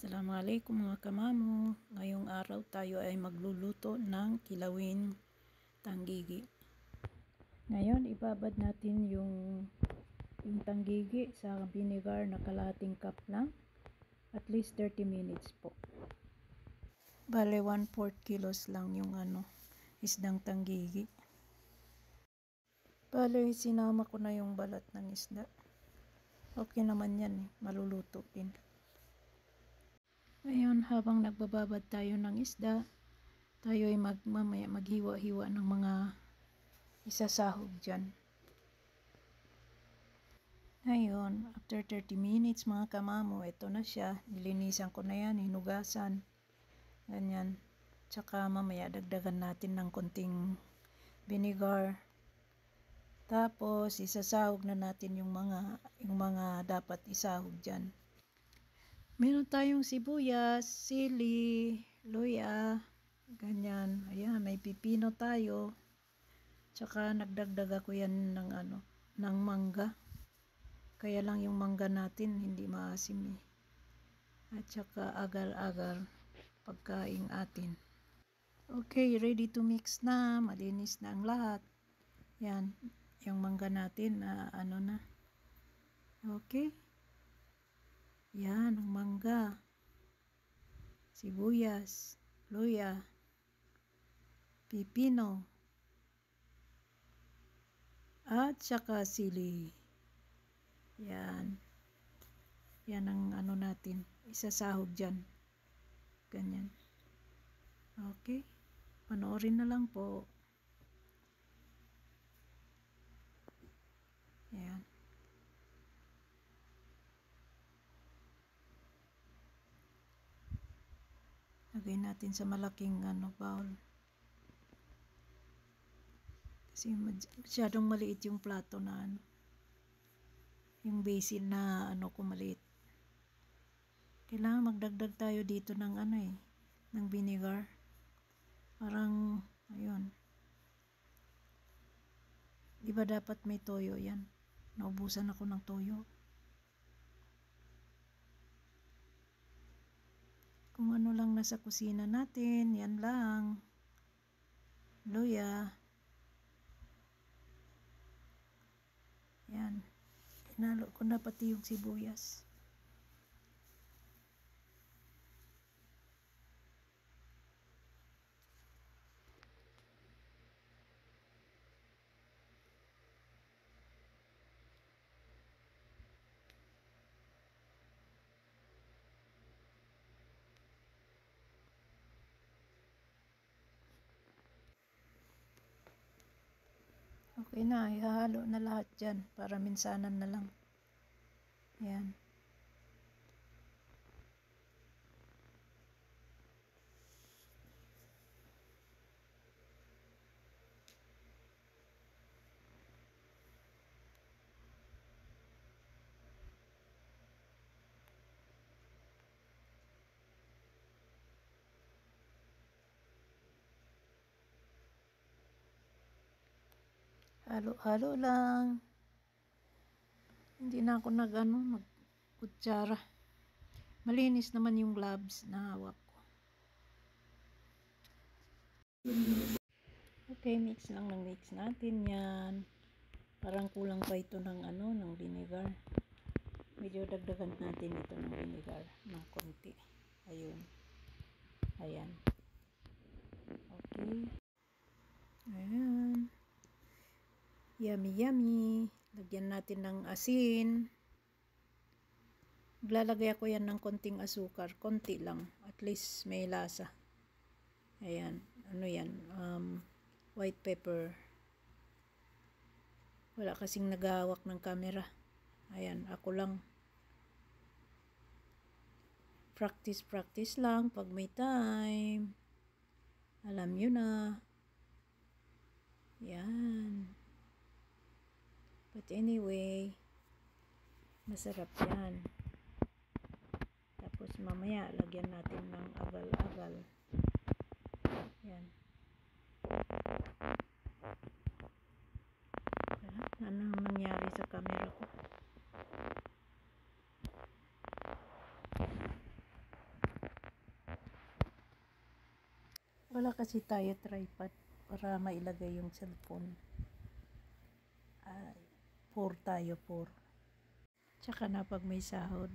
Assalamualaikum mga kamamo. Ngayong araw tayo ay magluluto ng kilawin tanggigi. Ngayon ibabad natin yung tanggigi sa vinegar na kalahating cup lang. At least 30 minutes po. Bale 1/4 kilos lang yung isdang tanggigi. Bale sinama ko na yung balat ng isda. Okay naman yan maluluto din. Ngayon, habang nagbababad tayo ng isda, tayo ay mamaya maghiwa-hiwa ng mga isasahog dyan. Ngayon, after 30 minutes mga kamamo, ito na siya. Nilinisan ko na yan, hinugasan. Ganyan. Tsaka mamaya dagdagan natin ng konting vinegar. Tapos, isasahog na natin yung mga dapat isahog dyan. Meron tayong sibuyas, sili, luya, ganyan. Ayan, may pipino tayo. Tsaka nagdagdag ako yan ng mangga. Kaya lang yung mangga natin hindi maasim . At tsaka agar-agar pagkain atin. Okay, ready to mix na. Malinis na ang lahat. Yan, yung mangga natin na na. Okay. Yan, ang mangga, sibuyas, luya, pipino, at saka sili. Yan. Yan ang natin. Isasahog dyan. Ganyan. Okay. Panoorin na lang po. Yan. Lagay natin sa malaking bowl. Kasi masyadong maliit yung plato na yung basin na ko maliit. Kailangan magdagdag tayo dito ng ng vinegar. Parang ayun. Di ba dapat may toyo yan? Naubusan ako ng toyo. Kung ano lang nasa kusina natin, yan lang. Luya. Yan. Hinalo ko na pati yung sibuyas. Okay na, ihahalo na lahat dyan para minsanan na lang. Yan. Halo-halo lang. Hindi na ako magkutsara. Malinis naman yung gloves na hawak ko. Okay, mix lang ng mix natin yan. Parang kulang pa ito ng ng vinegar. Medyo dagdagan natin ito ng vinegar ng konti. Ayun. Ayan. Okay. Ayan. Yummy, yummy. Lagyan natin ng asin. Maglalagay ako yan ng konting asukar. Konti lang. At least may lasa. Ayan. Ano yan? White pepper. Wala kasing naghahawak ng camera. Ayan. Ako lang. Practice lang pag may time. Alam nyo na. Yan. But anyway, masarap yan. Tapos mamaya, lagyan natin ng agal-agal. Yan. Anong nangyari sa camera ko? Wala kasi tayo tripod para mailagay yung cellphone. Poor tayo, poor. Tsaka na pag may sahod,